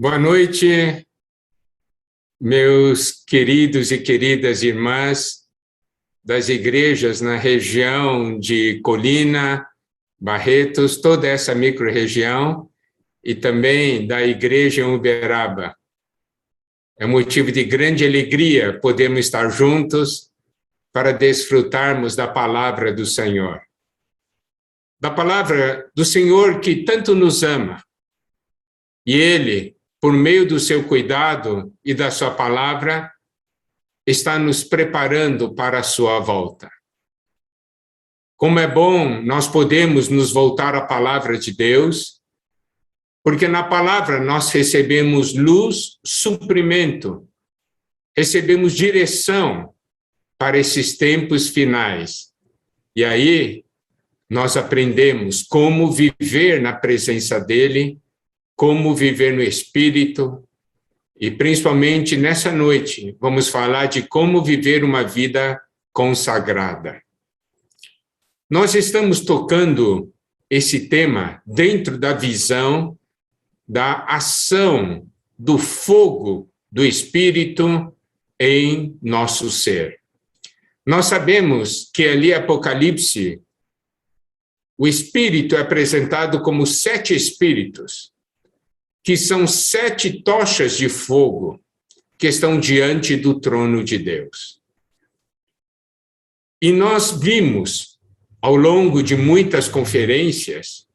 Boa noite, meus queridos e queridas irmãs das igrejas na região de Colina, Barretos, toda essa micro-região, e também da igreja em Uberaba. É motivo de grande alegria podermos estar juntos para desfrutarmos da palavra do Senhor. Da palavra do Senhor que tanto nos ama. E Ele, por meio do seu cuidado e da sua palavra, está nos preparando para a sua volta. Como é bom nós podemos nos voltar à palavra de Deus, porque na palavra nós recebemos luz, suprimento, recebemos direção para esses tempos finais. E aí nós aprendemos como viver na presença dEle, como viver no Espírito, e principalmente nessa noite vamos falar de como viver uma vida consagrada. Nós estamos tocando esse tema dentro da visão da ação do fogo do Espírito em nosso ser. Nós sabemos que ali Apocalipse, o Espírito é apresentado como 7 espíritos, que são 7 tochas de fogo que estão diante do trono de Deus. E nós vimos, ao longo de muitas conferências,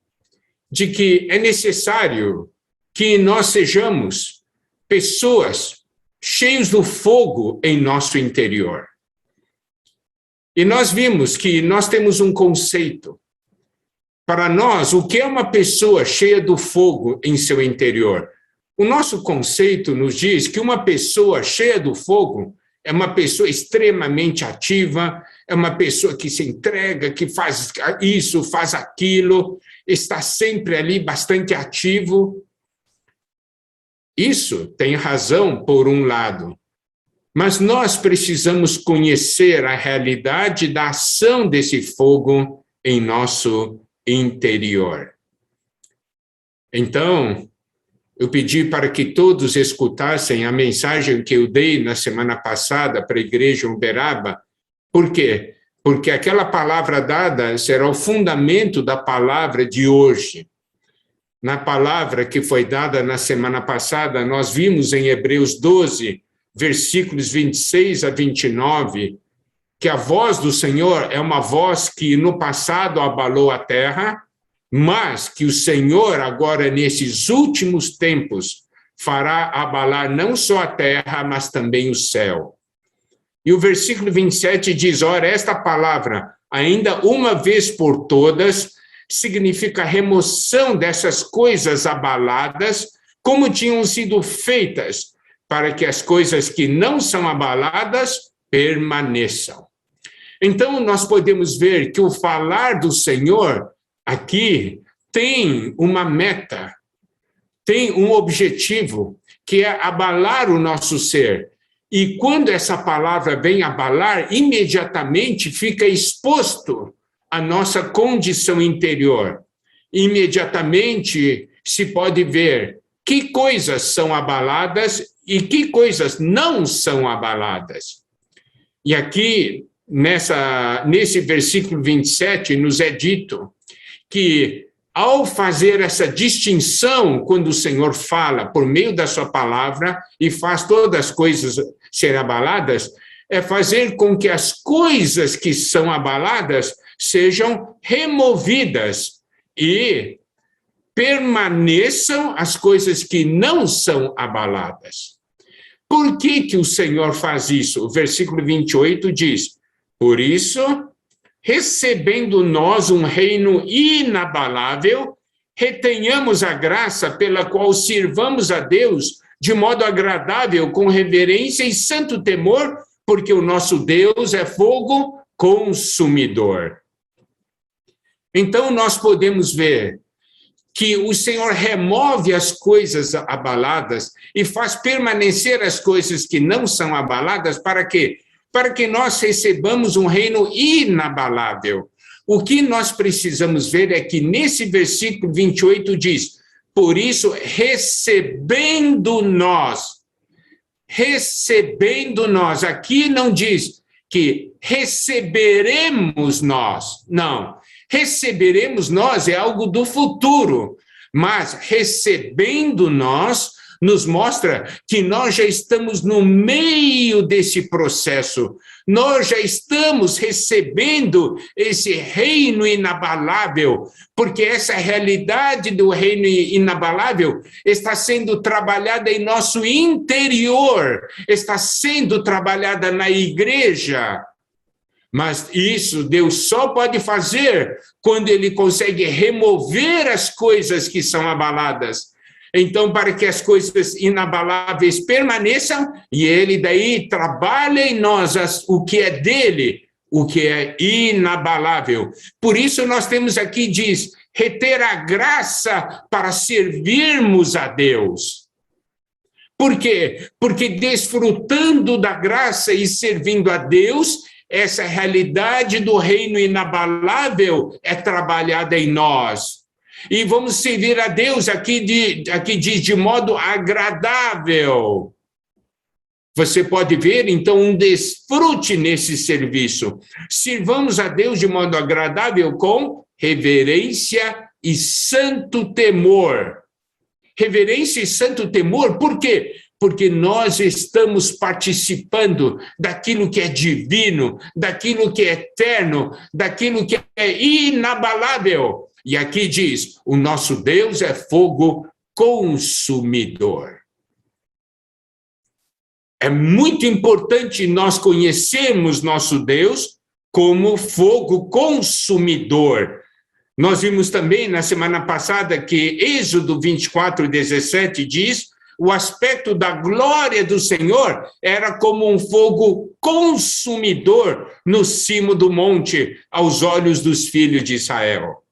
de que é necessário que nós sejamos pessoas cheias do fogo em nosso interior. E nós vimos que nós temos um conceito. Para nós, o que é uma pessoa cheia do fogo em seu interior? O nosso conceito nos diz que uma pessoa cheia do fogo é uma pessoa extremamente ativa, é uma pessoa que se entrega, que faz isso, faz aquilo, está sempre ali bastante ativo. Isso tem razão por um lado, mas nós precisamos conhecer a realidade da ação desse fogo em nosso interior. Então, eu pedi para que todos escutassem a mensagem que eu dei na semana passada para a igreja Uberaba. Por quê? Porque aquela palavra dada será o fundamento da palavra de hoje. Na palavra que foi dada na semana passada, nós vimos em Hebreus 12, versículos 26 a 29, que a voz do Senhor é uma voz que no passado abalou a terra, mas que o Senhor agora, nesses últimos tempos, fará abalar não só a terra, mas também o céu. E o versículo 27 diz, ora, esta palavra, ainda uma vez por todas, significa a remoção dessas coisas abaladas, como tinham sido feitas, para que as coisas que não são abaladas permaneçam. Então, nós podemos ver que o falar do Senhor aqui tem uma meta, tem um objetivo, que é abalar o nosso ser. E quando essa palavra vem abalar, imediatamente fica exposto a nossa condição interior. Imediatamente se pode ver que coisas são abaladas e que coisas não são abaladas. E aqui, nesse versículo 27, nos é dito que, ao fazer essa distinção, quando o Senhor fala por meio da sua palavra e faz todas as coisas serem abaladas, é fazer com que as coisas que são abaladas sejam removidas e permaneçam as coisas que não são abaladas. Por que o Senhor faz isso? O versículo 28 diz, por isso, recebendo nós um reino inabalável, retenhamos a graça pela qual sirvamos a Deus de modo agradável, com reverência e santo temor, porque o nosso Deus é fogo consumidor. Então, nós podemos ver que o Senhor remove as coisas abaladas e faz permanecer as coisas que não são abaladas, para quê? Para que nós recebamos um reino inabalável. O que nós precisamos ver é que nesse versículo 28 diz, Por isso, recebendo nós, aqui não diz que receberemos nós, não. Receberemos nós é algo do futuro, mas recebendo nós nos mostra que nós já estamos no meio desse processo. Nós já estamos recebendo esse reino inabalável, porque essa realidade do reino inabalável está sendo trabalhada em nosso interior, está sendo trabalhada na igreja. Mas isso Deus só pode fazer quando Ele consegue remover as coisas que são abaladas. Então, para que as coisas inabaláveis permaneçam, e Ele daí trabalha em nós o que é dele, o que é inabalável. Por isso nós temos aqui, diz, reter a graça para servirmos a Deus. Por quê? Porque desfrutando da graça e servindo a Deus, essa realidade do reino inabalável é trabalhada em nós. E vamos servir a Deus, aqui diz, de modo agradável. Você pode ver, então, um desfrute nesse serviço. Sirvamos a Deus de modo agradável com reverência e santo temor. Reverência e santo temor, por quê? Porque nós estamos participando daquilo que é divino, daquilo que é eterno, daquilo que é inabalável. E aqui diz, o nosso Deus é fogo consumidor. É muito importante nós conhecermos nosso Deus como fogo consumidor. Nós vimos também na semana passada que Êxodo 24:17 diz: o aspecto da glória do Senhor era como um fogo consumidor no cimo do monte, aos olhos dos filhos de Israel.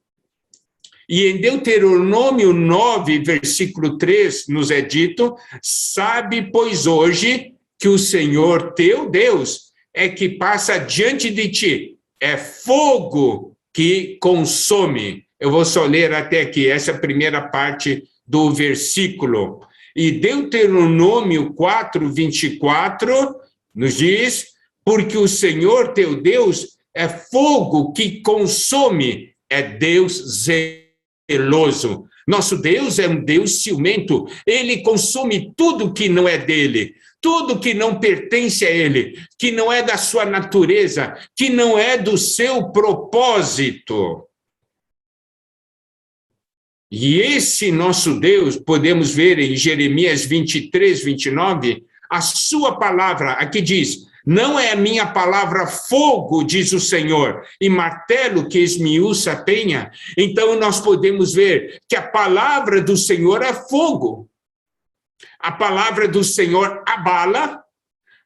E em Deuteronômio 9, versículo 3, nos é dito: sabe, pois, hoje, que o Senhor teu Deus é que passa diante de ti, é fogo que consome. Eu vou só ler até aqui, essa primeira parte do versículo. E Deuteronômio 4, 24, nos diz: porque o Senhor teu Deus é fogo que consome, é Deus zeloso. Nosso Deus é um Deus ciumento, Ele consome tudo que não é dele, tudo que não pertence a Ele, que não é da sua natureza, que não é do seu propósito. E esse nosso Deus, podemos ver em Jeremias 23, 29, a sua palavra, aqui diz: não é a minha palavra fogo, diz o Senhor, e martelo que esmiuça a penha. Então nós podemos ver que a palavra do Senhor é fogo. A palavra do Senhor abala,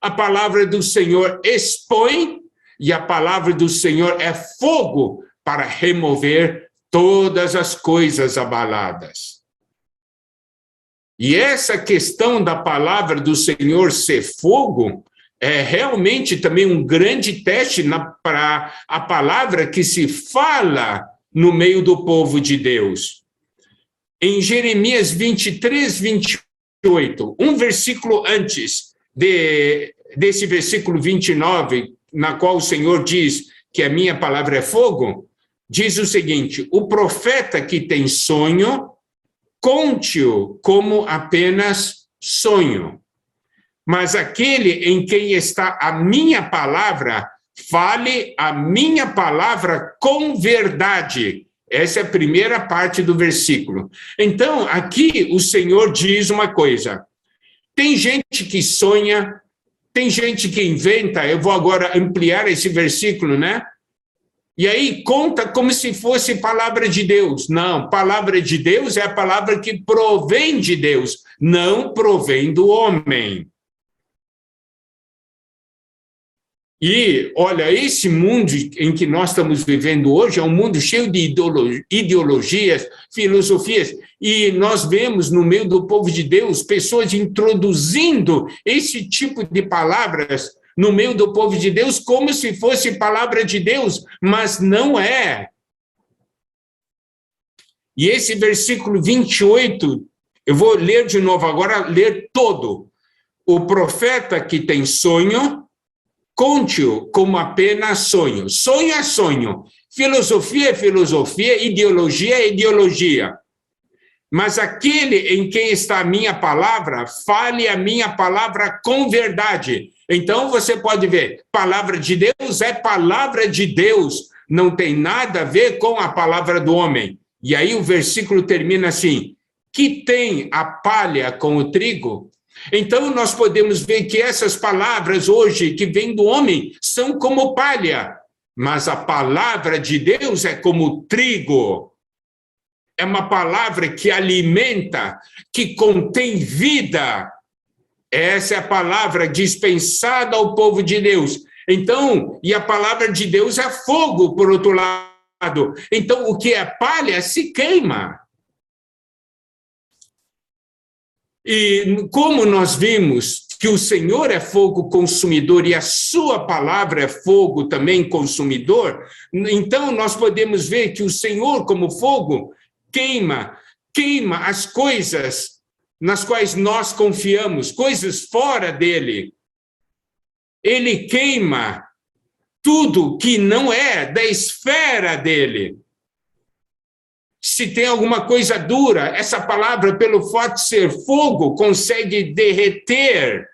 a palavra do Senhor expõe, e a palavra do Senhor é fogo para remover todas as coisas abaladas. E essa questão da palavra do Senhor ser fogo é realmente também um grande teste para a palavra que se fala no meio do povo de Deus. Em Jeremias 23, 28, um versículo antes desse versículo 29, na qual o Senhor diz que a minha palavra é fogo, diz o seguinte: o profeta que tem sonho, conte-o como apenas sonho. Mas aquele em quem está a minha palavra, fale a minha palavra com verdade. Essa é a primeira parte do versículo. Então, aqui o Senhor diz uma coisa: tem gente que sonha, tem gente que inventa. Eu vou agora ampliar esse versículo, né? E aí conta como se fosse palavra de Deus. Não, palavra de Deus é a palavra que provém de Deus, não provém do homem. E, olha, esse mundo em que nós estamos vivendo hoje é um mundo cheio de ideologias, filosofias, e nós vemos no meio do povo de Deus pessoas introduzindo esse tipo de palavras no meio do povo de Deus como se fosse palavra de Deus, mas não é. E esse versículo 28, eu vou ler de novo agora, ler todo. O profeta que tem sonho, conte-o como apenas sonho. Sonho é sonho. Filosofia é filosofia, ideologia é ideologia. Mas aquele em quem está a minha palavra, fale a minha palavra com verdade. Então você pode ver, palavra de Deus é palavra de Deus, não tem nada a ver com a palavra do homem. E aí o versículo termina assim: que tem a palha com o trigo? Então nós podemos ver que essas palavras hoje que vêm do homem são como palha, mas a palavra de Deus é como trigo. É uma palavra que alimenta, que contém vida. Essa é a palavra dispensada ao povo de Deus. Então, e a palavra de Deus é fogo, por outro lado. Então, o que é palha se queima. E como nós vimos que o Senhor é fogo consumidor e a sua palavra é fogo também consumidor, então nós podemos ver que o Senhor, como fogo, queima as coisas nas quais nós confiamos, coisas fora dele. Ele queima tudo que não é da esfera dele. Se tem alguma coisa dura, essa palavra, pelo fato de ser fogo, consegue derreter.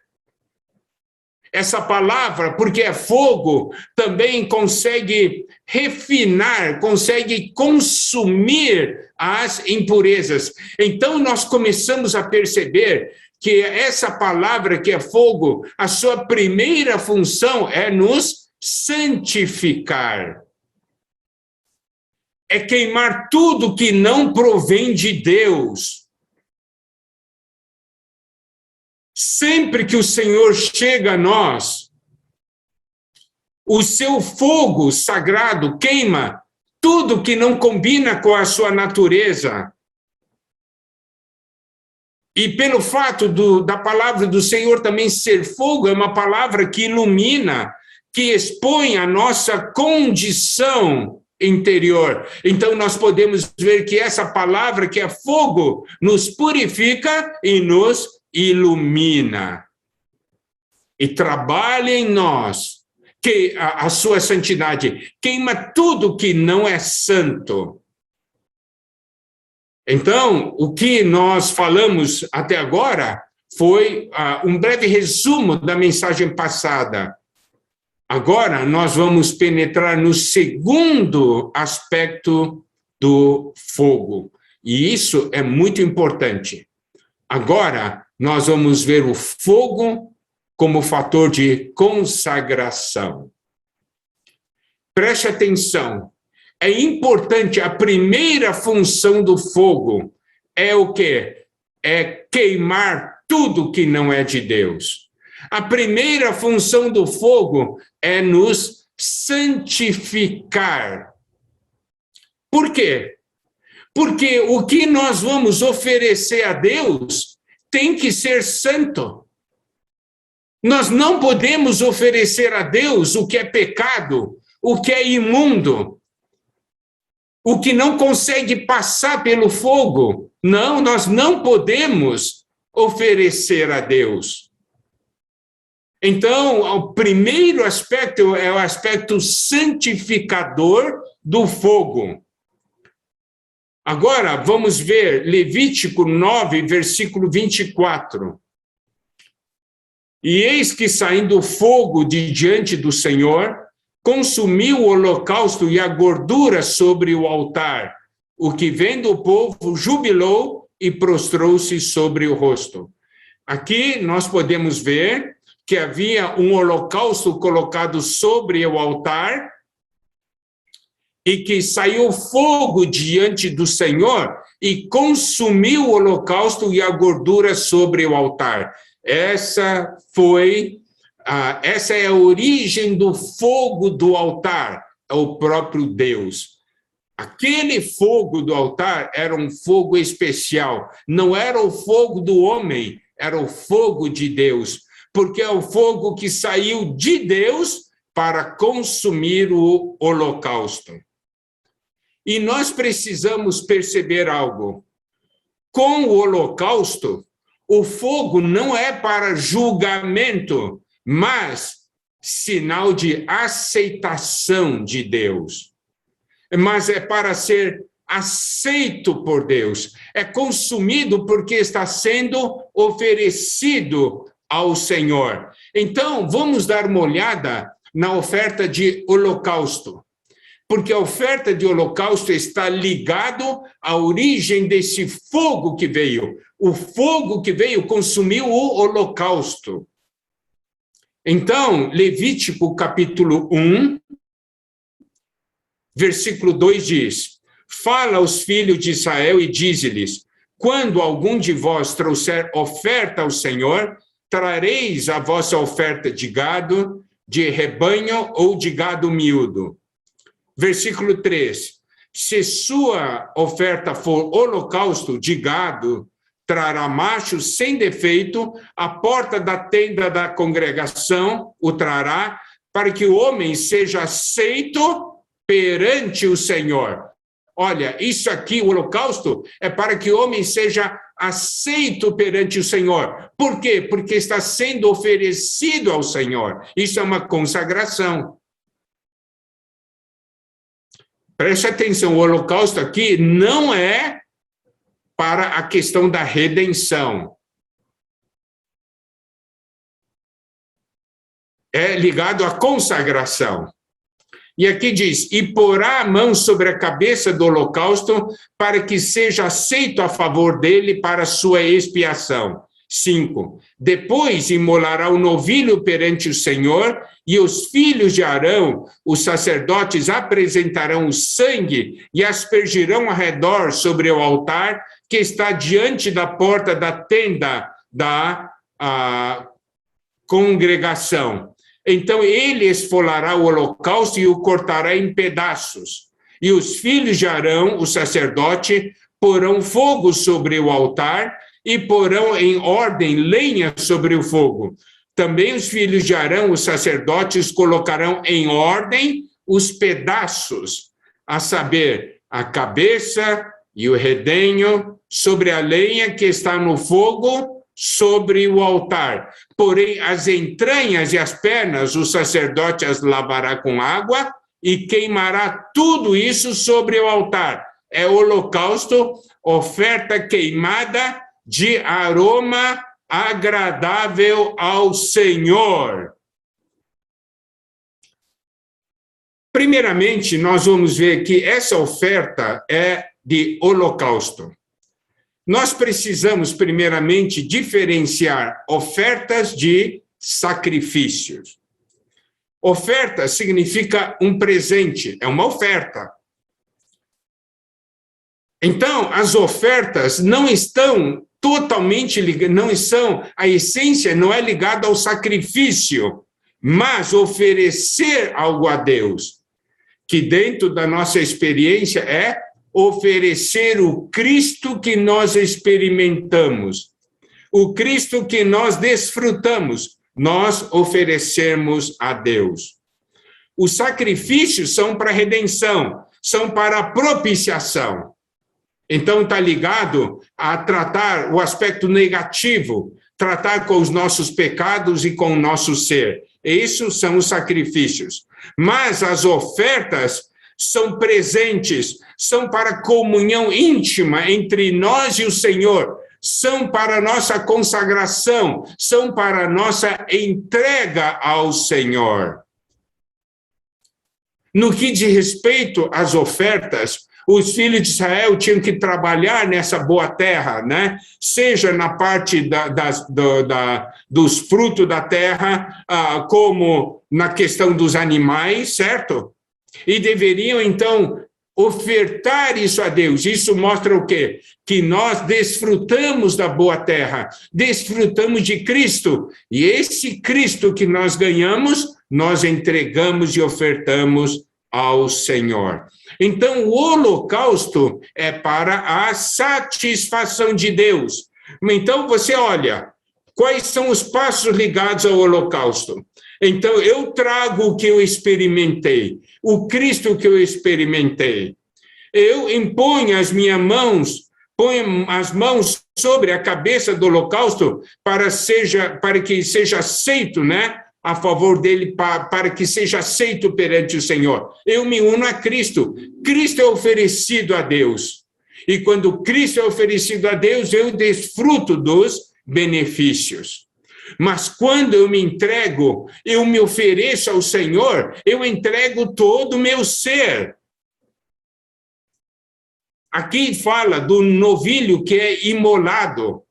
Essa palavra, porque é fogo, também consegue refinar, consegue consumir as impurezas. Então, nós começamos a perceber que essa palavra, que é fogo, a sua primeira função é nos santificar. É queimar tudo que não provém de Deus. Sempre que o Senhor chega a nós, o seu fogo sagrado queima tudo que não combina com a sua natureza. E pelo fato da palavra do Senhor também ser fogo, é uma palavra que ilumina, que expõe a nossa condição interior. Então nós podemos ver que essa palavra, que é fogo, nos purifica e nos ilumina. E trabalha em nós que a sua santidade queima tudo que não é santo. Então, o que nós falamos até agora foi um breve resumo da mensagem passada. Agora, nós vamos penetrar no segundo aspecto do fogo. E isso é muito importante. Agora, nós vamos ver o fogo como fator de consagração. Preste atenção. É importante, a primeira função do fogo é o quê? É queimar tudo que não é de Deus. A primeira função do fogo é nos santificar. Por quê? Porque o que nós vamos oferecer a Deus tem que ser santo. Nós não podemos oferecer a Deus o que é pecado, o que é imundo, o que não consegue passar pelo fogo. Não, nós não podemos oferecer a Deus. Então, o primeiro aspecto é o aspecto santificador do fogo. Agora, vamos ver Levítico 9, versículo 24. E eis que, saindo fogo de diante do Senhor, consumiu o holocausto e a gordura sobre o altar. O que vendo o povo jubilou e prostrou-se sobre o rosto. Aqui nós podemos ver que havia um holocausto colocado sobre o altar e que saiu fogo diante do Senhor e consumiu o holocausto e a gordura sobre o altar. Essa é a origem do fogo do altar, é o próprio Deus. Aquele fogo do altar era um fogo especial, não era o fogo do homem, era o fogo de Deus, porque é o fogo que saiu de Deus para consumir o holocausto. E nós precisamos perceber algo. Com o holocausto, o fogo não é para julgamento, mas sinal de aceitação de Deus. Mas é para ser aceito por Deus. É consumido porque está sendo oferecido ao Senhor. Então, vamos dar uma olhada na oferta de holocausto. Porque a oferta de holocausto está ligado à origem desse fogo que veio. O fogo que veio consumiu o holocausto. Então, Levítico capítulo 1, versículo 2 diz: fala aos filhos de Israel e dize-lhes: quando algum de vós trouxer oferta ao Senhor, trareis a vossa oferta de gado, de rebanho ou de gado miúdo. Versículo 3: se sua oferta for holocausto de gado, trará macho sem defeito, a porta da tenda da congregação o trará, para que o homem seja aceito perante o Senhor. Olha, isso aqui, o holocausto, é para que o homem seja aceito perante o Senhor. Por quê? Porque está sendo oferecido ao Senhor. Isso é uma consagração. Preste atenção, o holocausto aqui não é para a questão da redenção. É ligado à consagração. E aqui diz: e porá a mão sobre a cabeça do holocausto, para que seja aceito a favor dele para a sua expiação. 5. Depois imolará o novilho perante o Senhor, e os filhos de Arão, os sacerdotes, apresentarão o sangue e aspergirão ao redor sobre o altar que está diante da porta da tenda da congregação. Então ele esfolará o holocausto e o cortará em pedaços. E os filhos de Arão, o sacerdote, porão fogo sobre o altar e porão em ordem lenha sobre o fogo. Também os filhos de Arão, os sacerdotes, colocarão em ordem os pedaços, a saber, a cabeça e o redenho, sobre a lenha que está no fogo, sobre o altar. Porém, as entranhas e as pernas, o sacerdote as lavará com água e queimará tudo isso sobre o altar. É holocausto, oferta queimada de aroma agradável ao Senhor. Primeiramente, nós vamos ver que essa oferta é de holocausto. Nós precisamos, primeiramente, diferenciar ofertas de sacrifícios. Oferta significa um presente, é uma oferta. Então, as ofertas não estão totalmente ligadas, não são, a essência não é ligada ao sacrifício, mas oferecer algo a Deus, que dentro da nossa experiência é oferecer o Cristo que nós experimentamos, o Cristo que nós desfrutamos, nós oferecemos a Deus. Os sacrifícios são para redenção, são para propiciação. Então está ligado a tratar o aspecto negativo, tratar com os nossos pecados e com o nosso ser. Esses são os sacrifícios. Mas as ofertas são presentes, são para comunhão íntima entre nós e o Senhor, são para nossa consagração, são para nossa entrega ao Senhor. No que diz respeito às ofertas, os filhos de Israel tinham que trabalhar nessa boa terra, né? Seja na parte dos frutos da terra, como na questão dos animais, certo? E deveriam, então, ofertar isso a Deus. Isso mostra o quê? Que nós desfrutamos da boa terra, desfrutamos de Cristo. E esse Cristo que nós ganhamos, nós entregamos e ofertamos ao Senhor. Então, o holocausto é para a satisfação de Deus. Então, você olha, quais são os passos ligados ao holocausto? Então, eu trago o que eu experimentei, o Cristo que eu experimentei. eu imponho as minhas mãos, ponho as mãos sobre a cabeça do holocausto para que seja aceito, né? A favor dele, para que seja aceito perante o Senhor. Eu me uno a Cristo. Cristo é oferecido a Deus. E quando Cristo é oferecido a Deus, eu desfruto dos benefícios. Mas quando eu me entrego, eu me ofereço ao Senhor, eu entrego todo o meu ser. Aqui fala do novilho que é imolado.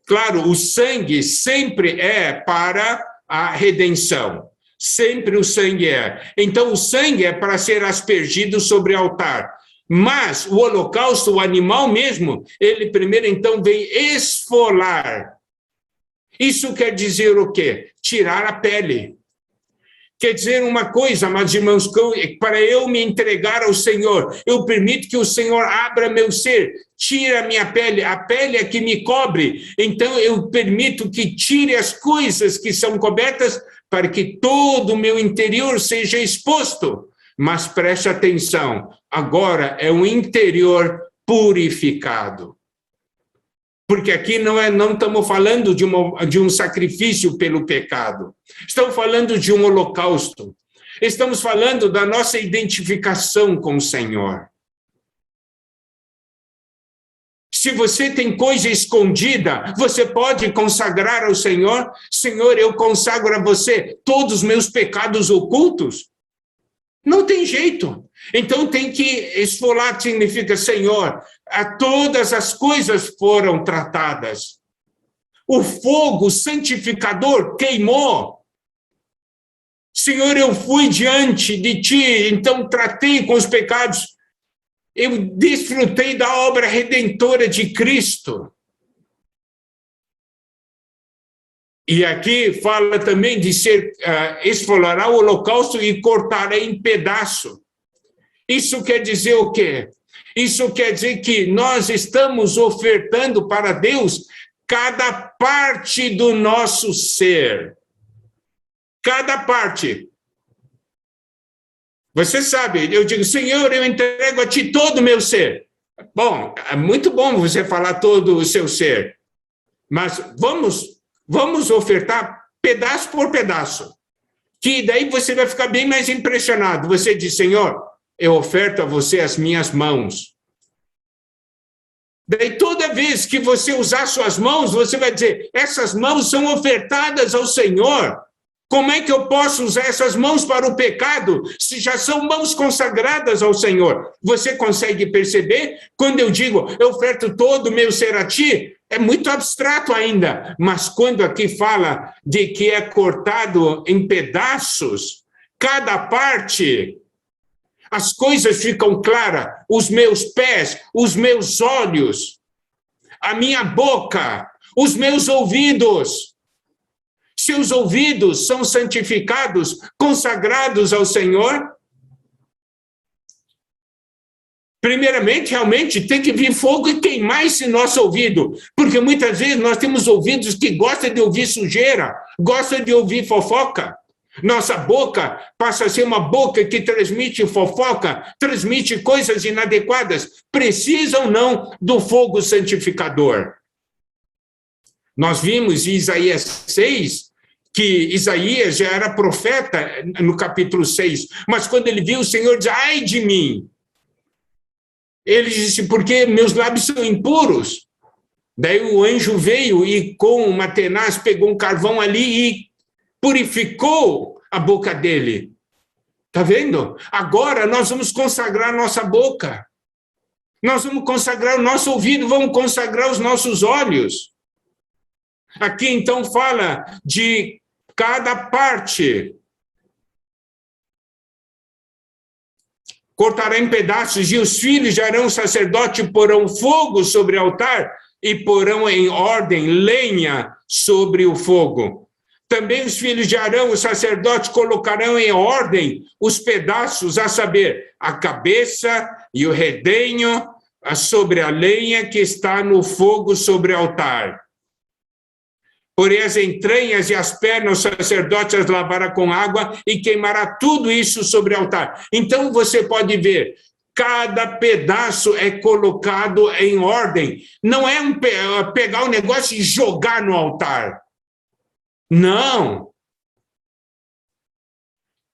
Claro, o sangue sempre é para a redenção. Sempre o sangue é. Então, o sangue é para ser aspergido sobre o altar. Mas o holocausto, o animal mesmo, ele primeiro, então, vem esfolar. Isso quer dizer o quê? Tirar a pele. Quer dizer uma coisa, amados irmãos, para eu me entregar ao Senhor, eu permito que o Senhor abra meu ser, tire a minha pele, a pele é que me cobre, então eu permito que tire as coisas que são cobertas para que todo o meu interior seja exposto. Mas preste atenção, agora é um interior purificado. Porque aqui não estamos falando de um sacrifício pelo pecado. Estamos falando de um holocausto. Estamos falando da nossa identificação com o Senhor. Se você tem coisa escondida, você pode consagrar ao Senhor. Senhor, eu consagro a você todos os meus pecados ocultos. Não tem jeito. Então tem que esfolar, significa, Senhor, todas as coisas foram tratadas. O fogo santificador queimou. Senhor, eu fui diante de ti, então tratei com os pecados. Eu desfrutei da obra redentora de Cristo. E aqui fala também de esfolará o holocausto e cortará em pedaço. Isso quer dizer o quê? Isso quer dizer que nós estamos ofertando para Deus cada parte do nosso ser. Cada parte. Você sabe, eu digo, Senhor, eu entrego a ti todo o meu ser. Bom, é muito bom você falar todo o seu ser. Mas vamos ofertar pedaço por pedaço. Que daí você vai ficar bem mais impressionado. Você diz, Senhor, eu oferto a você as minhas mãos. Daí toda vez que você usar suas mãos, você vai dizer, essas mãos são ofertadas ao Senhor. Como é que eu posso usar essas mãos para o pecado, se já são mãos consagradas ao Senhor? Você consegue perceber? Quando eu digo, eu oferto todo o meu ser a ti, é muito abstrato ainda. Mas quando aqui fala de que é cortado em pedaços, cada parte, as coisas ficam claras. Os meus pés, os meus olhos, a minha boca, os meus ouvidos. Seus ouvidos são santificados, consagrados ao Senhor. Primeiramente, realmente, tem que vir fogo e queimar esse nosso ouvido, porque muitas vezes nós temos ouvidos que gostam de ouvir sujeira, gostam de ouvir fofoca. Nossa boca passa a ser uma boca que transmite fofoca, transmite coisas inadequadas. Precisa ou não do fogo santificador? Nós vimos em Isaías 6, que Isaías já era profeta no capítulo 6, mas quando ele viu o Senhor diz, ai de mim, ele disse, porque meus lábios são impuros. Daí o anjo veio e com uma tenaz pegou um carvão ali e purificou a boca dele. Está vendo? Agora nós vamos consagrar nossa boca, nós vamos consagrar o nosso ouvido, vamos consagrar os nossos olhos. Aqui, então, fala de cada parte. Cortará em pedaços, e os filhos de Arão, sacerdote, porão fogo sobre o altar e porão em ordem lenha sobre o fogo. Também os filhos de Arão, os sacerdotes, colocarão em ordem os pedaços, a saber, a cabeça e o redenho sobre a lenha que está no fogo sobre o altar. Porém, as entranhas e as pernas, o sacerdote as lavará com água e queimará tudo isso sobre o altar. Então, você pode ver, Cada pedaço é colocado em ordem. Não é pegar o negócio e jogar no altar. Não.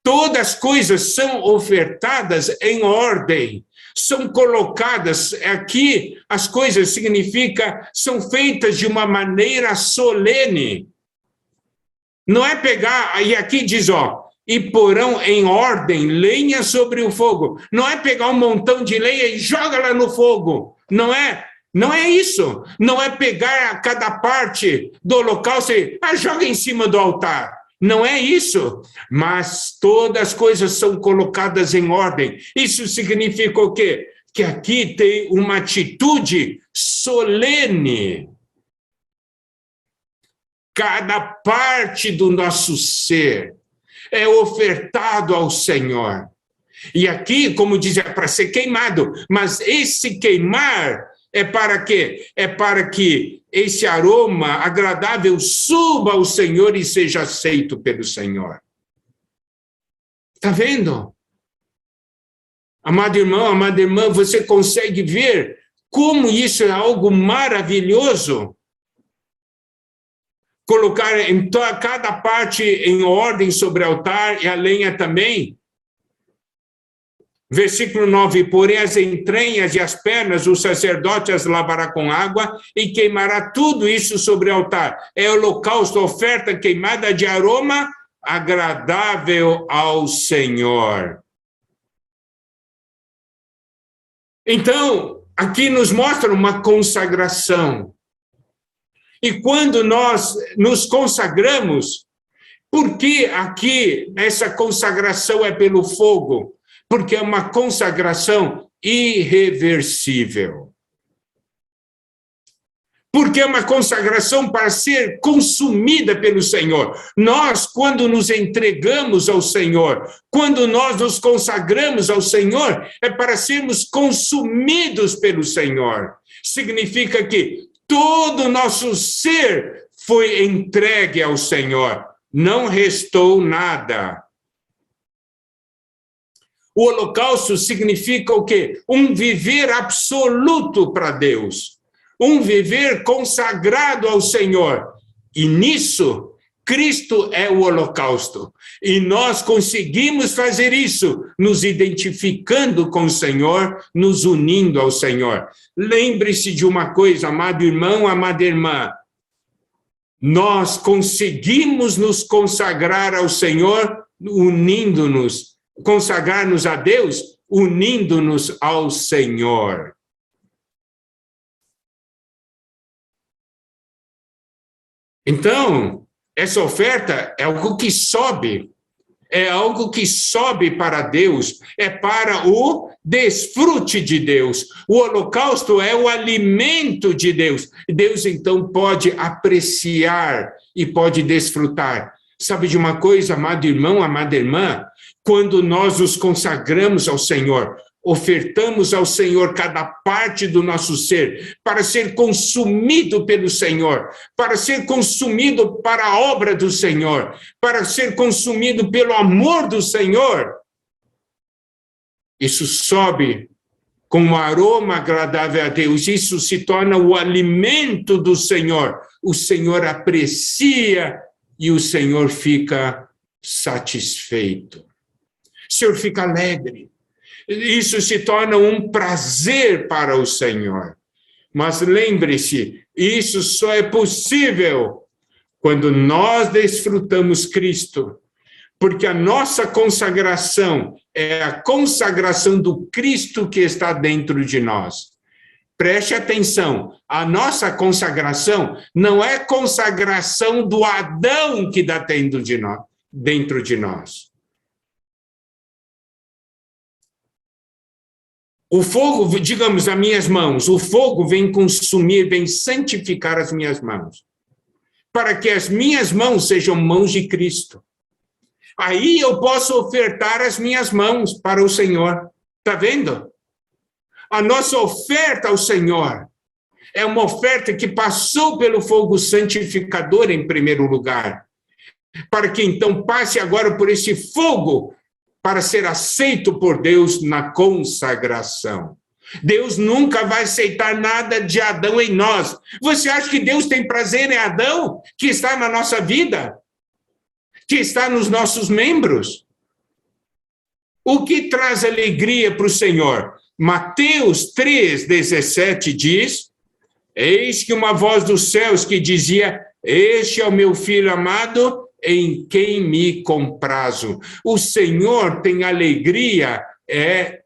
Todas as coisas são ofertadas em ordem. São colocadas aqui, as coisas são feitas de uma maneira solene. Não é pegar, e aqui diz, e porão em ordem lenha sobre o fogo. Não é pegar um montão de lenha e joga lá no fogo. Não é isso. Não é pegar cada parte do holocausto e joga em cima do altar. Não é isso. Mas todas as coisas são colocadas em ordem. Isso significa o quê? Que aqui tem uma atitude solene. Cada parte do nosso ser é ofertado ao Senhor. E aqui, como diz, é para ser queimado. Mas esse queimar é para quê? É para que esse aroma agradável suba ao Senhor e seja aceito pelo Senhor. Está vendo? Amado irmão, amada irmã, você consegue ver como isso é algo maravilhoso? Colocar em cada parte em ordem sobre o altar e a lenha também. Versículo 9, porém as entranhas e as pernas o sacerdote as lavará com água e queimará tudo isso sobre o altar. É holocausto, oferta queimada de aroma agradável ao Senhor. Então, aqui nos mostra uma consagração. E quando nós nos consagramos, por que aqui essa consagração é pelo fogo? Porque é uma consagração irreversível. Porque é uma consagração para ser consumida pelo Senhor. Nós, quando nos entregamos ao Senhor, quando nós nos consagramos ao Senhor, é para sermos consumidos pelo Senhor. Significa que todo o nosso ser foi entregue ao Senhor. Não restou nada. O holocausto significa o quê? Um viver absoluto para Deus. Um viver consagrado ao Senhor. E nisso, Cristo é o holocausto. E nós conseguimos fazer isso, nos identificando com o Senhor, nos unindo ao Senhor. Lembre-se de uma coisa, amado irmão, amada irmã. Nós conseguimos nos consagrar ao Senhor, unindo-nos, consagrar-nos a Deus, unindo-nos ao Senhor. Então, essa oferta é algo que sobe. É algo que sobe para Deus, é para o desfrute de Deus. O holocausto é o alimento de Deus. Deus, então, pode apreciar e pode desfrutar. Sabe de uma coisa, amado irmão, amada irmã? Quando nós nos consagramos ao Senhor, ofertamos ao Senhor cada parte do nosso ser para ser consumido pelo Senhor, para ser consumido para a obra do Senhor, para ser consumido pelo amor do Senhor. Isso sobe com um aroma agradável a Deus, isso se torna o alimento do Senhor. O Senhor aprecia e o Senhor fica satisfeito. O Senhor fica alegre. Isso se torna um prazer para o Senhor. Mas lembre-se, isso só é possível quando nós desfrutamos Cristo. Porque a nossa consagração é a consagração do Cristo que está dentro de nós. Preste atenção, a nossa consagração não é consagração do Adão que está dentro de nós. O fogo, digamos, as minhas mãos, o fogo vem consumir, vem santificar as minhas mãos, para que as minhas mãos sejam mãos de Cristo. Aí eu posso ofertar as minhas mãos para o Senhor. Está vendo? A nossa oferta ao Senhor é uma oferta que passou pelo fogo santificador em primeiro lugar, para que então passe agora por esse fogo para ser aceito por Deus na consagração. Deus nunca vai aceitar nada de Adão em nós. Você acha que Deus tem prazer em Adão, que está na nossa vida? Que está nos nossos membros? O que traz alegria para o Senhor? Mateus 3,17 diz: eis que uma voz dos céus que dizia: este é o meu filho amado, em quem me comprazo. O Senhor tem alegria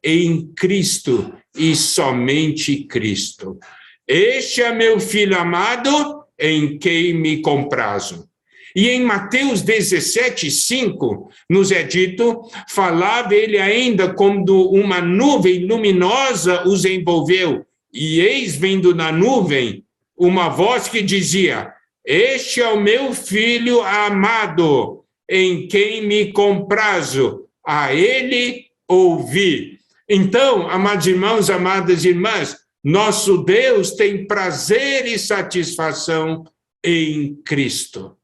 em Cristo e somente Cristo. Este é meu filho amado, em quem me comprazo. E em Mateus 17,5, nos é dito: falava ele ainda quando uma nuvem luminosa os envolveu, e eis vindo na nuvem uma voz que dizia: este é o meu filho amado, em quem me comprazo, a ele ouvi. Então, amados irmãos, amadas irmãs, nosso Deus tem prazer e satisfação em Cristo.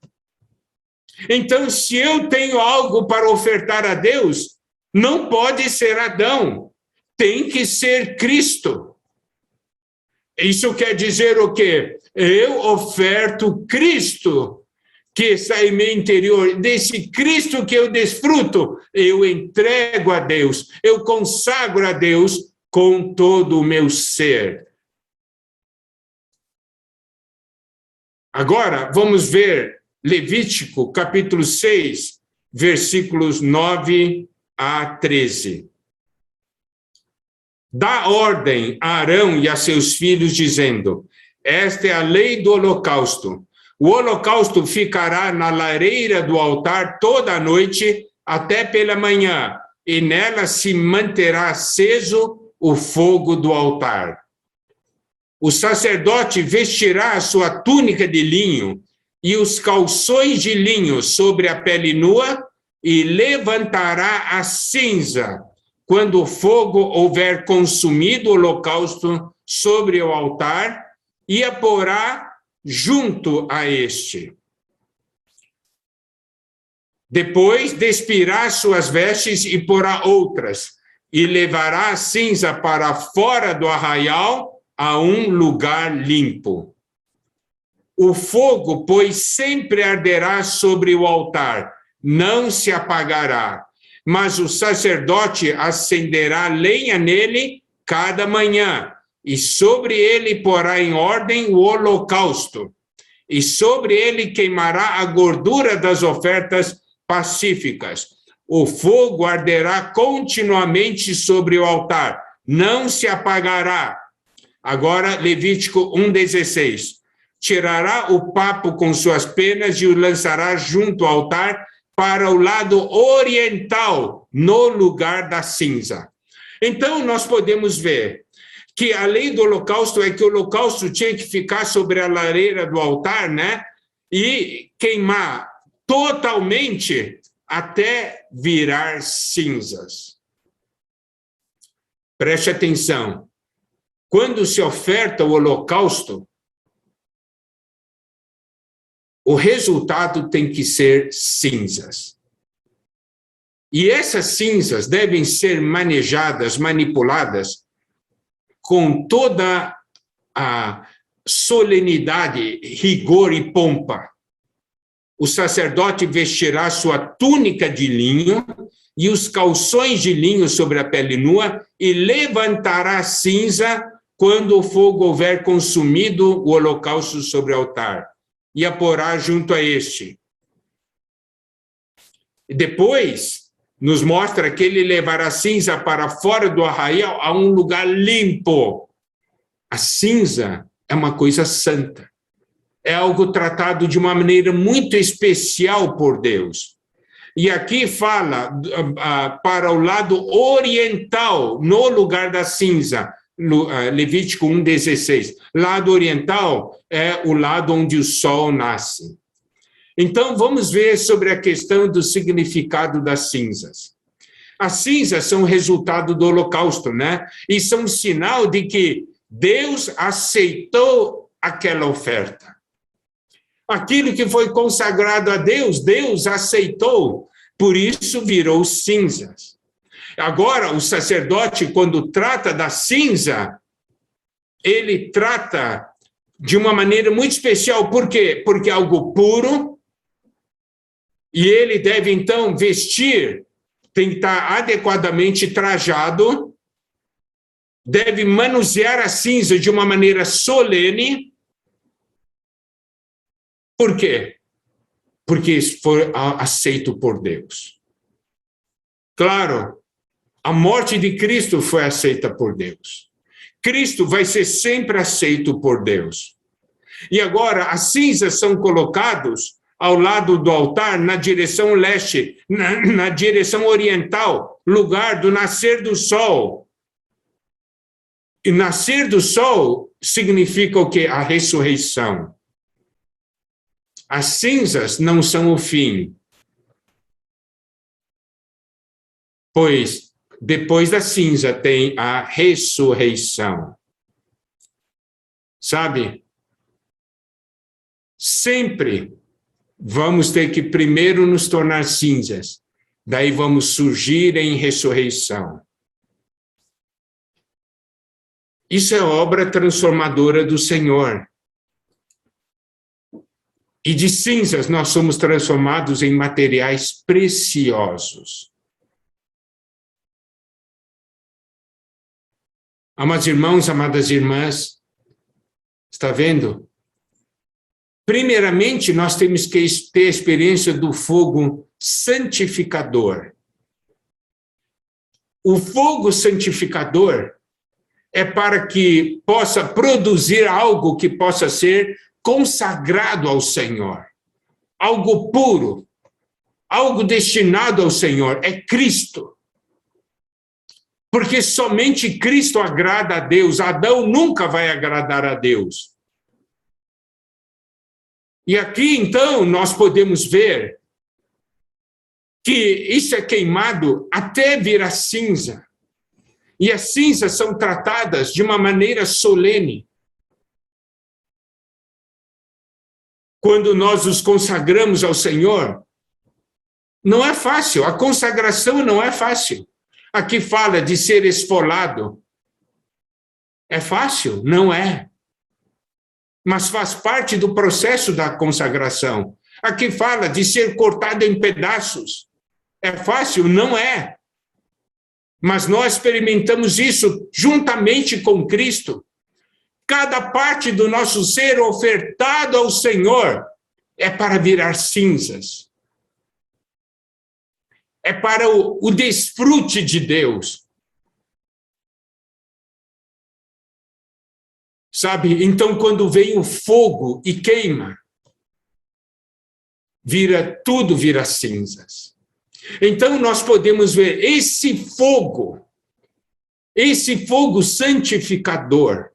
Então, se eu tenho algo para ofertar a Deus, não pode ser Adão, tem que ser Cristo. Isso quer dizer o quê? Eu oferto Cristo, que está em meu interior. Desse Cristo que eu desfruto, eu entrego a Deus, eu consagro a Deus com todo o meu ser. Agora, vamos ver Levítico, capítulo 6, versículos 9 a 13. Dá ordem a Arão e a seus filhos, dizendo: esta é a lei do holocausto. O holocausto ficará na lareira do altar toda a noite até pela manhã, e nela se manterá aceso o fogo do altar. O sacerdote vestirá a sua túnica de linho e os calções de linho sobre a pele nua, e levantará a cinza quando o fogo houver consumido o holocausto sobre o altar, e a porá junto a este. Depois despirá suas vestes e porá outras, e levará a cinza para fora do arraial a um lugar limpo. O fogo, pois, sempre arderá sobre o altar, não se apagará, mas o sacerdote acenderá lenha nele cada manhã, e sobre ele porá em ordem o holocausto, e sobre ele queimará a gordura das ofertas pacíficas. O fogo arderá continuamente sobre o altar, não se apagará. Agora, Levítico 1,16. Tirará o papo com suas penas e o lançará junto ao altar para o lado oriental, no lugar da cinza. Então, nós podemos ver que a lei do holocausto é que o holocausto tinha que ficar sobre a lareira do altar, né? E queimar totalmente até virar cinzas. Preste atenção. Quando se oferta o holocausto, o resultado tem que ser cinzas. E essas cinzas devem ser manejadas, manipuladas, com toda a solenidade, rigor e pompa. O sacerdote vestirá sua túnica de linho e os calções de linho sobre a pele nua, e levantará cinza quando o fogo houver consumido o holocausto sobre o altar, e a porá junto a este. E depois nos mostra que ele levará cinza para fora do arraial a um lugar limpo. A cinza é uma coisa santa. É algo tratado de uma maneira muito especial por Deus. E aqui fala para o lado oriental, no lugar da cinza, Levítico 1,16. Lado oriental é o lado onde o sol nasce. Então, vamos ver sobre a questão do significado das cinzas. As cinzas são resultado do holocausto, né? E são um sinal de que Deus aceitou aquela oferta. Aquilo que foi consagrado a Deus, Deus aceitou, por isso virou cinzas. Agora, o sacerdote, quando trata da cinza, ele trata de uma maneira muito especial. Por quê? Porque é algo puro, e ele deve, então, vestir, tem que estar adequadamente trajado, deve manusear a cinza de uma maneira solene. Por quê? Porque isso foi aceito por Deus. Claro, a morte de Cristo foi aceita por Deus. Cristo vai ser sempre aceito por Deus. E agora, as cinzas são colocadas ao lado do altar, na direção leste, na direção oriental, lugar do nascer do sol. E nascer do sol significa o quê? A ressurreição. As cinzas não são o fim, pois depois da cinza tem a ressurreição. Sabe? Sempre vamos ter que primeiro nos tornar cinzas, daí vamos surgir em ressurreição. Isso é obra transformadora do Senhor. E de cinzas nós somos transformados em materiais preciosos. Amados irmãos, amadas irmãs, está vendo? Primeiramente, nós temos que ter a experiência do fogo santificador. O fogo santificador é para que possa produzir algo que possa ser consagrado ao Senhor. Algo puro, algo destinado ao Senhor, é Cristo. Porque somente Cristo agrada a Deus. Adão nunca vai agradar a Deus. E aqui, então, nós podemos ver que isso é queimado até virar cinza. E as cinzas são tratadas de uma maneira solene. Quando nós os consagramos ao Senhor, não é fácil, a consagração não é fácil. Aqui fala de ser esfolado. É fácil? Não é. Mas faz parte do processo da consagração. Aqui fala de ser cortado em pedaços. É fácil? Não é. Mas nós experimentamos isso juntamente com Cristo. Cada parte do nosso ser ofertado ao Senhor é para virar cinzas. É para o desfrute de Deus. Sabe? Então, quando vem o fogo e queima, tudo vira cinzas. Então, nós podemos ver esse fogo santificador,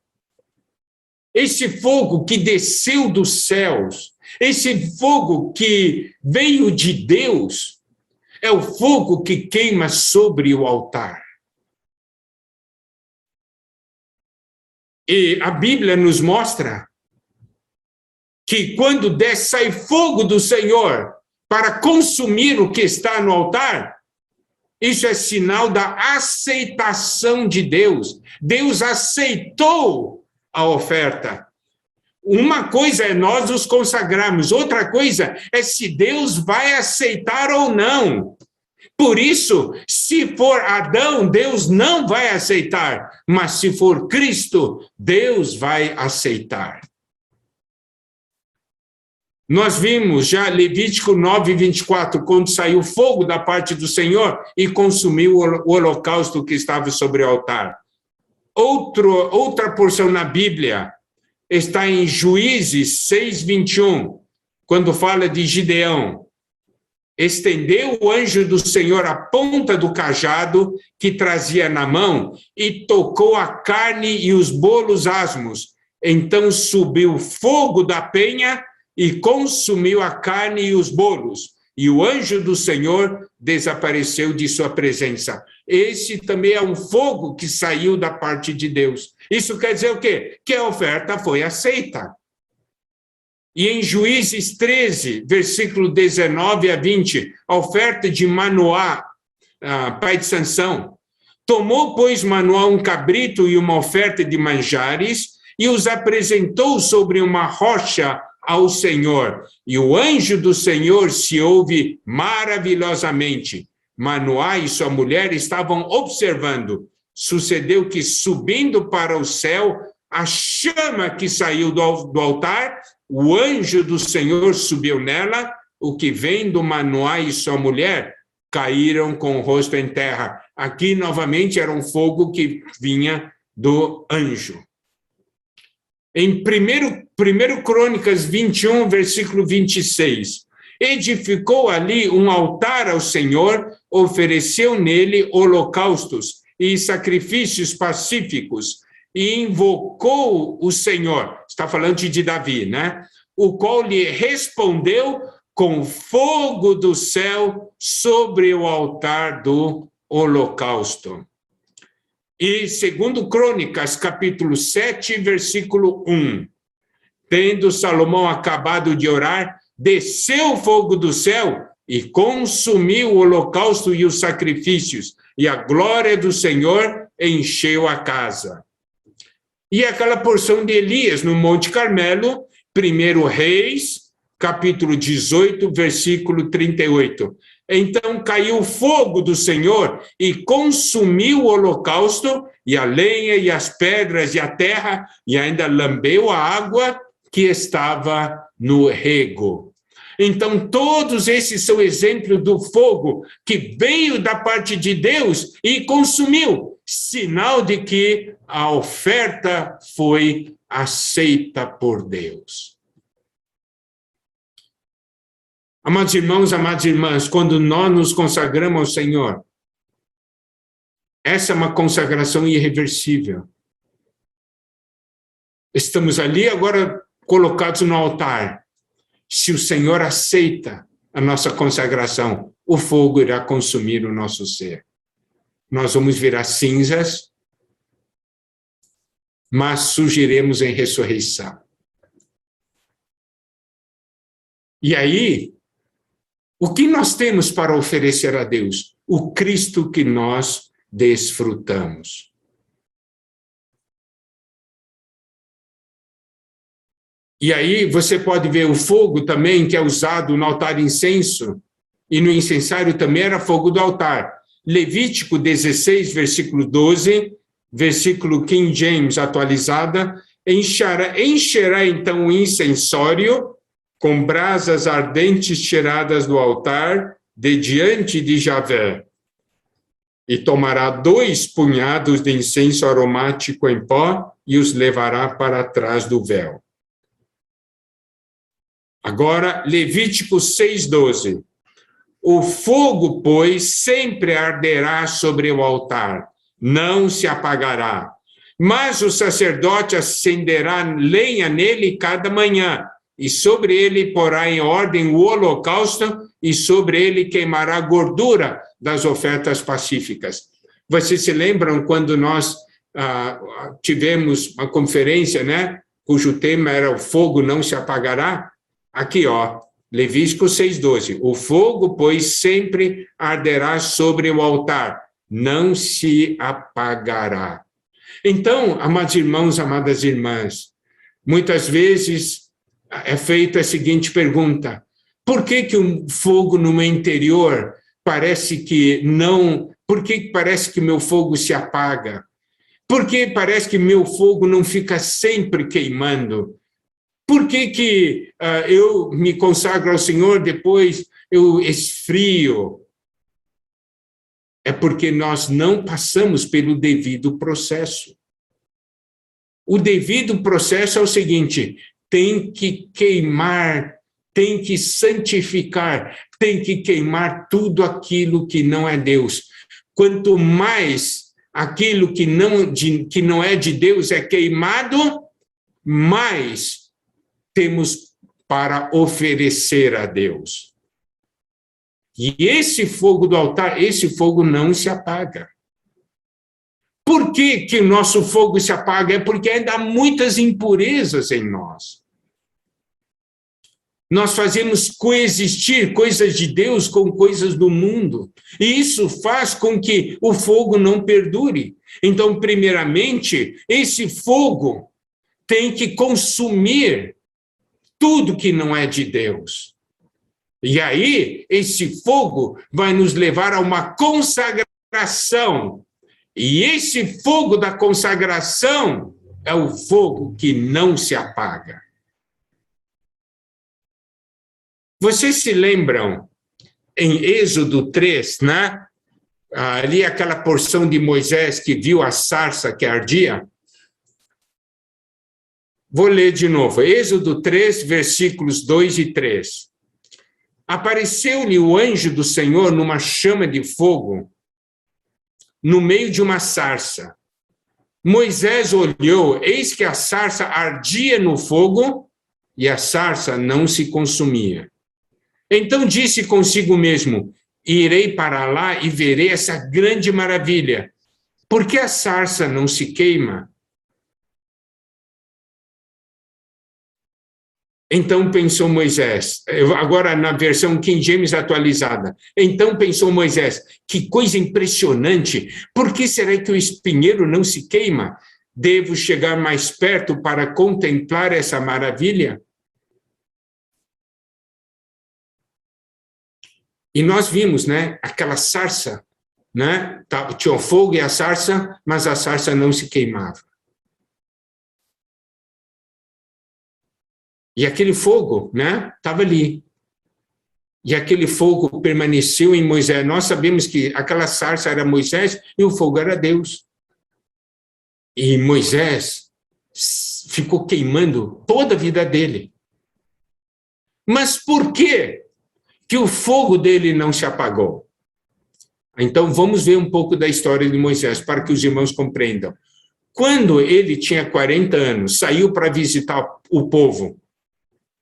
esse fogo que desceu dos céus, esse fogo que veio de Deus, é o fogo que queima sobre o altar. E a Bíblia nos mostra que quando sai fogo do Senhor para consumir o que está no altar, isso é sinal da aceitação de Deus. Deus aceitou a oferta. Uma coisa é nós nos consagrarmos, outra coisa é se Deus vai aceitar ou não. Por isso, se for Adão, Deus não vai aceitar, mas se for Cristo, Deus vai aceitar. Nós vimos já Levítico 9:24, quando saiu fogo da parte do Senhor e consumiu o holocausto que estava sobre o altar. Outra porção na Bíblia está em Juízes 6:21, quando fala de Gideão. Estendeu o anjo do Senhor a ponta do cajado que trazia na mão e tocou a carne e os bolos asmos. Então subiu fogo da penha e consumiu a carne e os bolos. E o anjo do Senhor desapareceu de sua presença. Esse também é um fogo que saiu da parte de Deus. Isso quer dizer o quê? Que a oferta foi aceita. E em Juízes 13, versículo 19 a 20, a oferta de Manoá, pai de Sansão. Tomou, pois, Manoá um cabrito e uma oferta de manjares e os apresentou sobre uma rocha ao Senhor. E o anjo do Senhor se ouve maravilhosamente. Manoá e sua mulher estavam observando. Sucedeu que, subindo para o céu, a chama que saiu do altar, o anjo do Senhor subiu nela, o que vendo Manoá e sua mulher caíram com o rosto em terra. Aqui, novamente, era um fogo que vinha do anjo. Em 1 Crônicas 21, versículo 26, edificou ali um altar ao Senhor, ofereceu nele holocaustos e sacrifícios pacíficos, e invocou o Senhor, está falando de Davi, né? O qual lhe respondeu com fogo do céu sobre o altar do holocausto. E segundo Crônicas, capítulo 7, versículo 1, tendo Salomão acabado de orar, desceu o fogo do céu e consumiu o holocausto e os sacrifícios, e a glória do Senhor encheu a casa. E aquela porção de Elias no Monte Carmelo, 1 Reis, capítulo 18, versículo 38. Então caiu o fogo do Senhor e consumiu o holocausto, e a lenha, e as pedras, e a terra, e ainda lambeu a água que estava no rego. Então, todos esses são exemplos do fogo que veio da parte de Deus e consumiu, sinal de que a oferta foi aceita por Deus. Amados irmãos, amadas irmãs, quando nós nos consagramos ao Senhor, essa é uma consagração irreversível. Estamos ali agora colocados no altar. Se o Senhor aceita a nossa consagração, o fogo irá consumir o nosso ser. Nós vamos virar cinzas, mas surgiremos em ressurreição. E aí, o que nós temos para oferecer a Deus? O Cristo que nós desfrutamos. E aí você pode ver o fogo também, que é usado no altar de incenso, e no incensário também era fogo do altar. Levítico 16, versículo 12, versículo King James atualizada, encherá então o incensório com brasas ardentes tiradas do altar, de diante de Javé, e tomará 2 punhados de incenso aromático em pó e os levará para trás do véu. Agora, Levítico 6,12. O fogo, pois, sempre arderá sobre o altar, não se apagará. Mas o sacerdote acenderá lenha nele cada manhã, e sobre ele porá em ordem o holocausto, e sobre ele queimará a gordura das ofertas pacíficas. Vocês se lembram quando nós tivemos uma conferência, né, cujo tema era o fogo não se apagará? Aqui, ó, Levítico 6,12. O fogo, pois, sempre arderá sobre o altar, não se apagará. Então, amados irmãos, amadas irmãs, muitas vezes é feita a seguinte pergunta: por que o fogo no meu interior parece que não... Por que parece que meu fogo se apaga? Por que parece que meu fogo não fica sempre queimando? Por que eu me consagro ao Senhor, depois eu esfrio? É porque nós não passamos pelo devido processo. O devido processo é o seguinte: tem que queimar, tem que santificar, tem que queimar tudo aquilo que não é Deus. Quanto mais aquilo que não é de Deus é queimado, mais temos para oferecer a Deus. E esse fogo do altar, esse fogo não se apaga. Por que o nosso fogo se apaga? É porque ainda há muitas impurezas em nós. Nós fazemos coexistir coisas de Deus com coisas do mundo. E isso faz com que o fogo não perdure. Então, primeiramente, esse fogo tem que consumir tudo que não é de Deus. E aí, esse fogo vai nos levar a uma consagração. E esse fogo da consagração é o fogo que não se apaga. Vocês se lembram, em Êxodo 3, né? Ali aquela porção de Moisés que viu a sarça que ardia? Vou ler de novo. Êxodo 3, versículos 2 e 3. Apareceu-lhe o anjo do Senhor numa chama de fogo, no meio de uma sarça. Moisés olhou, eis que a sarça ardia no fogo e a sarça não se consumia. Então disse consigo mesmo, irei para lá e verei essa grande maravilha. Por que a sarça não se queima? Então pensou Moisés, agora na versão King James atualizada, então pensou Moisés, que coisa impressionante, por que será que o espinheiro não se queima? Devo chegar mais perto para contemplar essa maravilha? E nós vimos, né, aquela sarça, né, tinha o fogo e a sarça, mas a sarça não se queimava. E aquele fogo, né, estava ali. E aquele fogo permaneceu em Moisés. Nós sabemos que aquela sarça era Moisés e o fogo era Deus. E Moisés ficou queimando toda a vida dele. Mas por quê que o fogo dele não se apagou? Então, vamos ver um pouco da história de Moisés, para que os irmãos compreendam. Quando ele tinha 40 anos, saiu para visitar o povo,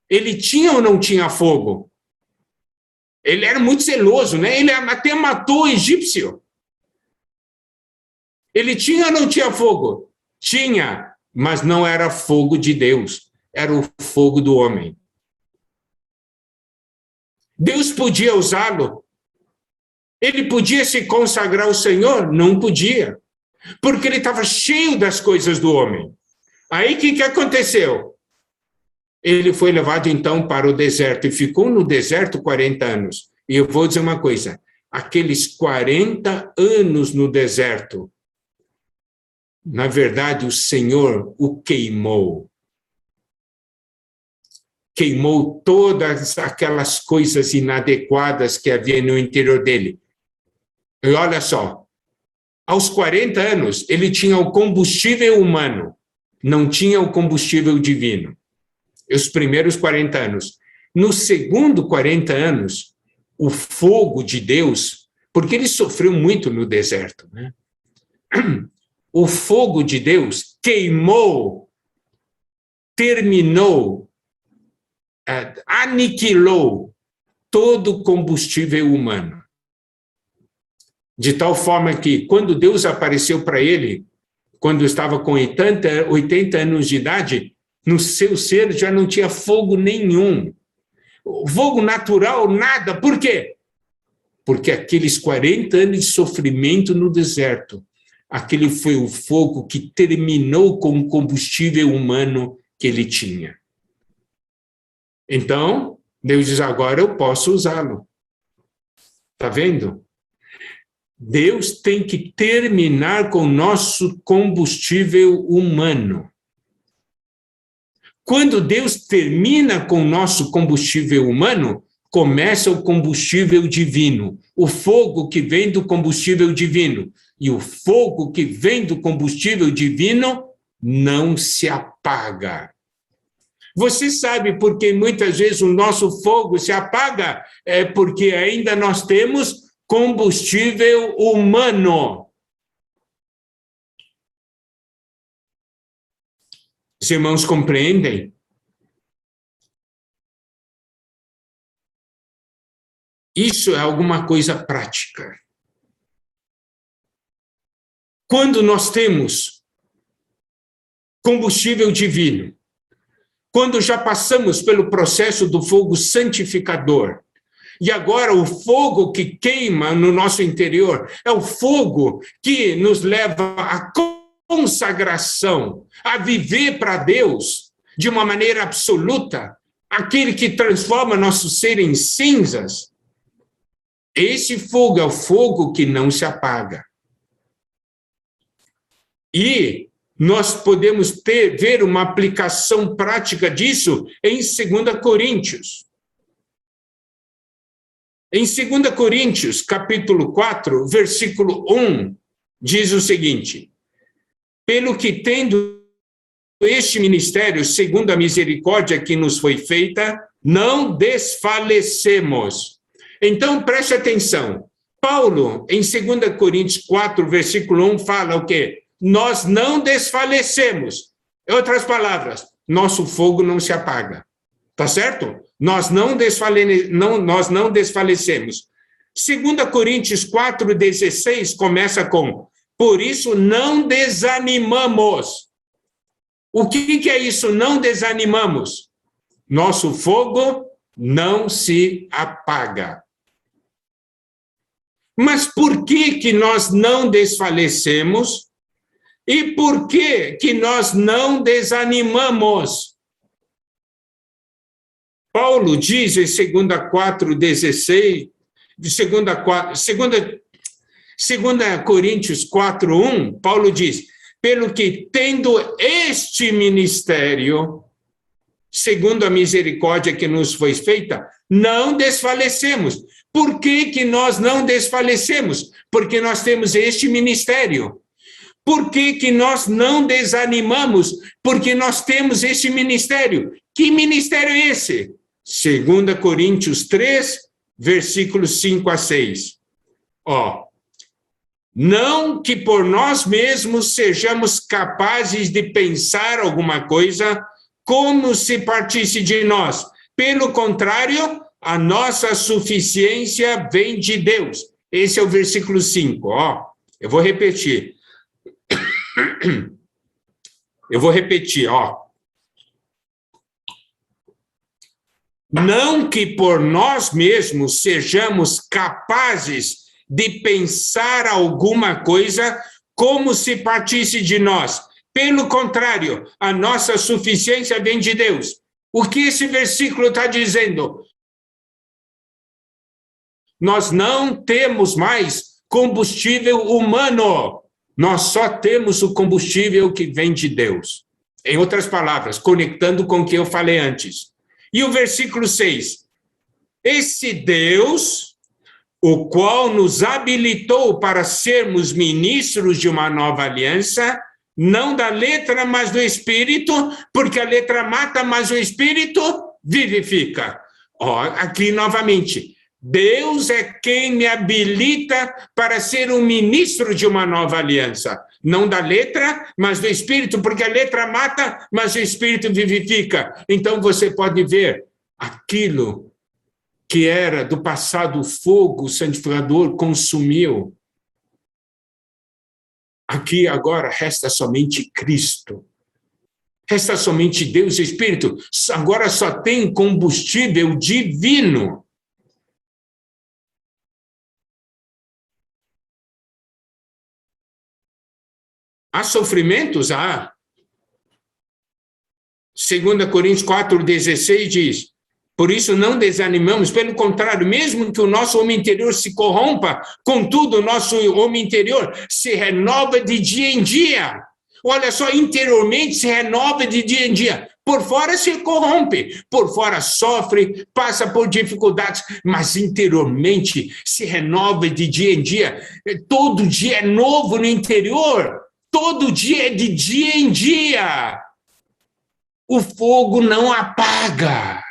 ele tinha ou não tinha fogo? Ele era muito zeloso, né? Ele até matou o egípcio. Ele tinha ou não tinha fogo? Tinha, mas não era fogo de Deus, era o fogo do homem. Deus podia usá-lo. Ele podia se consagrar ao Senhor? Não podia, porque ele estava cheio das coisas do homem. Aí o que aconteceu? Ele foi levado então para o deserto e ficou no deserto 40 anos. E eu vou dizer uma coisa, aqueles 40 anos no deserto, na verdade o Senhor o queimou. Queimou todas aquelas coisas inadequadas que havia no interior dele. E olha só, aos 40 anos, ele tinha o combustível humano, não tinha o combustível divino. Os primeiros 40 anos. No segundo 40 anos, o fogo de Deus, porque ele sofreu muito no deserto, né? O fogo de Deus queimou, terminou, aniquilou todo o combustível humano. De tal forma que, quando Deus apareceu para ele, quando estava com 80 anos de idade, no seu ser já não tinha fogo nenhum. Fogo natural, nada. Por quê? Porque aqueles 40 anos de sofrimento no deserto, aquele foi o fogo que terminou com o combustível humano que ele tinha. Então, Deus diz, agora eu posso usá-lo. Está vendo? Deus tem que terminar com o nosso combustível humano. Quando Deus termina com o nosso combustível humano, começa o combustível divino, o fogo que vem do combustível divino. E o fogo que vem do combustível divino não se apaga. Você sabe por que muitas vezes o nosso fogo se apaga? É porque ainda nós temos combustível humano. Os irmãos compreendem? Isso é alguma coisa prática. Quando nós temos combustível divino, quando já passamos pelo processo do fogo santificador. E agora o fogo que queima no nosso interior é o fogo que nos leva à consagração, a viver para Deus de uma maneira absoluta, aquele que transforma nosso ser em cinzas. Esse fogo é o fogo que não se apaga. E nós podemos ver uma aplicação prática disso em 2 Coríntios. Em 2 Coríntios, capítulo 4, versículo 1, diz o seguinte: pelo que tendo este ministério, segundo a misericórdia que nos foi feita, não desfalecemos. Então, preste atenção. Paulo, em 2 Coríntios 4, versículo 1, fala o quê? Nós não desfalecemos. Em outras palavras, nosso fogo não se apaga. Tá certo? Nós não desfalecemos. 2 Coríntios 4,16 começa com: por isso não desanimamos. O que é isso? Não desanimamos. Nosso fogo não se apaga. Mas por que nós não desfalecemos? E por que nós não desanimamos? Paulo diz em 2 Coríntios 4:1, Paulo diz: pelo que tendo este ministério, segundo a misericórdia que nos foi feita, não desfalecemos. Por que nós não desfalecemos? Porque nós temos este ministério. Por que nós não desanimamos? Porque nós temos este ministério. Que ministério é esse? 2 Coríntios 3, versículos 5 a 6. Não que por nós mesmos sejamos capazes de pensar alguma coisa como se partisse de nós. Pelo contrário, a nossa suficiência vem de Deus. Esse é o versículo 5. Eu vou repetir. Não que por nós mesmos sejamos capazes de pensar alguma coisa como se partisse de nós. Pelo contrário, a nossa suficiência vem de Deus. O que esse versículo está dizendo? Nós não temos mais combustível humano. Nós só temos o combustível que vem de Deus. Em outras palavras, conectando com o que eu falei antes. E o versículo 6. Esse Deus, o qual nos habilitou para sermos ministros de uma nova aliança, não da letra, mas do Espírito, porque a letra mata, mas o Espírito vivifica. Aqui novamente. Deus é quem me habilita para ser um ministro de uma nova aliança. Não da letra, mas do Espírito, porque a letra mata, mas o Espírito vivifica. Então você pode ver aquilo que era do passado, o fogo santificador consumiu. Aqui agora resta somente Cristo. Resta somente Deus e Espírito. Agora só tem combustível divino. Há sofrimentos? Há. 2 Coríntios 4,16 diz: por isso não desanimamos, pelo contrário, mesmo que o nosso homem interior se corrompa, contudo o nosso homem interior se renova de dia em dia. Olha só, interiormente se renova de dia em dia. Por fora se corrompe, por fora sofre, passa por dificuldades, mas interiormente se renova de dia em dia. Todo dia é novo no interior. Todo dia é de dia em dia. O fogo não apaga.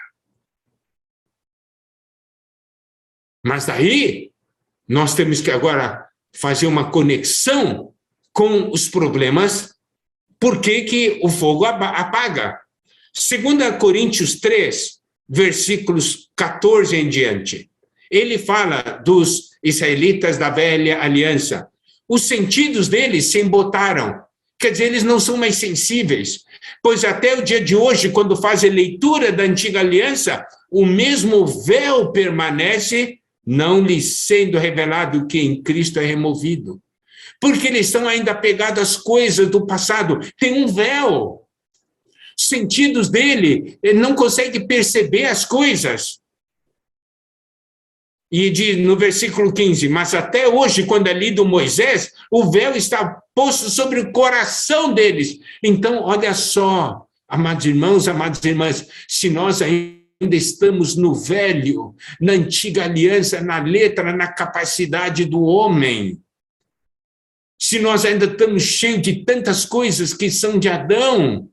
Mas daí, nós temos que agora fazer uma conexão com os problemas. Por que o fogo apaga? 2 Coríntios 3, versículos 14 em diante. Ele fala dos israelitas da velha aliança. Os sentidos deles se embotaram. Quer dizer, eles não são mais sensíveis, pois até o dia de hoje, quando fazem leitura da Antiga Aliança, o mesmo véu permanece, não lhes sendo revelado que em Cristo é removido. Porque eles estão ainda apegados às coisas do passado. Tem um véu. Os sentidos dele, ele não consegue perceber as coisas. E diz no versículo 15, mas até hoje, quando é lido Moisés, o véu está posto sobre o coração deles. Então, olha só, amados irmãos, amadas irmãs, se nós ainda estamos no velho, na antiga aliança, na letra, na capacidade do homem, se nós ainda estamos cheios de tantas coisas que são de Adão,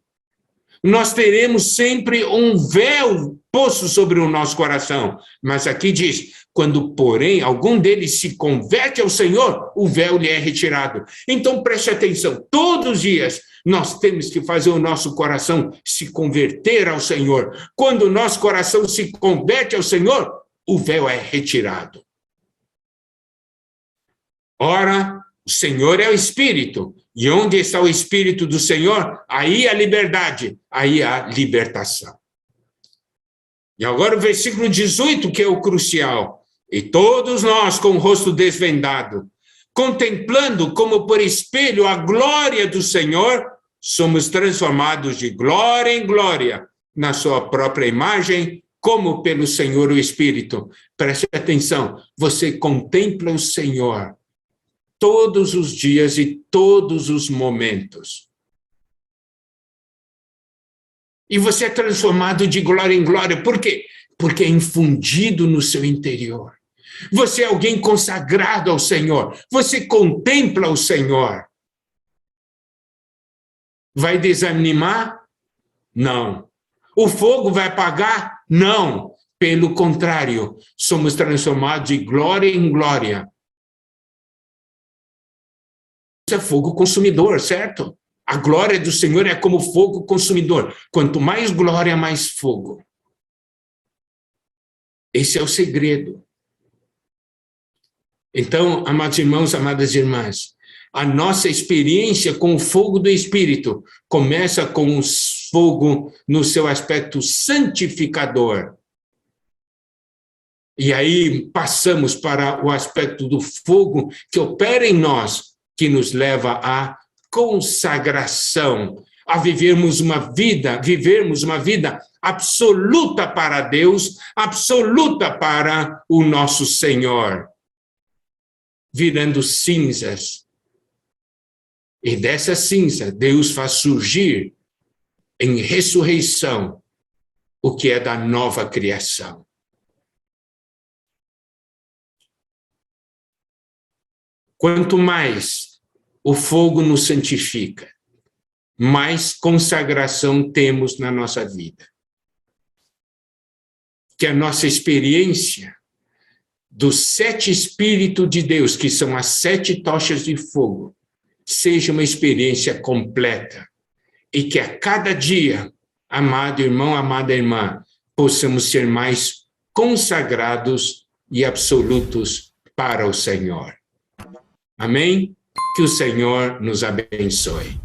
nós teremos sempre um véu posto sobre o nosso coração. Mas aqui diz, quando, porém, algum deles se converte ao Senhor, o véu lhe é retirado. Então, preste atenção, todos os dias nós temos que fazer o nosso coração se converter ao Senhor. Quando o nosso coração se converte ao Senhor, o véu é retirado. Ora, o Senhor é o Espírito, e onde está o Espírito do Senhor, aí há liberdade, aí há libertação. E agora o versículo 18, que é o crucial. E todos nós, com o rosto desvendado, contemplando como por espelho a glória do Senhor, somos transformados de glória em glória, na sua própria imagem, como pelo Senhor o Espírito. Preste atenção, você contempla o Senhor todos os dias e todos os momentos. E você é transformado de glória em glória. Por quê? Porque é infundido no seu interior. Você é alguém consagrado ao Senhor. Você contempla o Senhor. Vai desanimar? Não. O fogo vai apagar? Não. Pelo contrário, somos transformados de glória em glória. É fogo consumidor, certo? A glória do Senhor é como fogo consumidor. Quanto mais glória, mais fogo. Esse é o segredo. Então, amados irmãos, amadas irmãs, a nossa experiência com o fogo do Espírito começa com o fogo no seu aspecto santificador. E aí passamos para o aspecto do fogo que opera em nós, que nos leva à consagração, a vivermos uma vida absoluta para Deus, absoluta para o nosso Senhor, virando cinzas. E dessa cinza, Deus faz surgir em ressurreição o que é da nova criação. Quanto mais o fogo nos santifica, mais consagração temos na nossa vida. Que a nossa experiência dos 7 Espíritos de Deus, que são as 7 tochas de fogo, seja uma experiência completa. E que a cada dia, amado irmão, amada irmã, possamos ser mais consagrados e absolutos para o Senhor. Amém? Que o Senhor nos abençoe.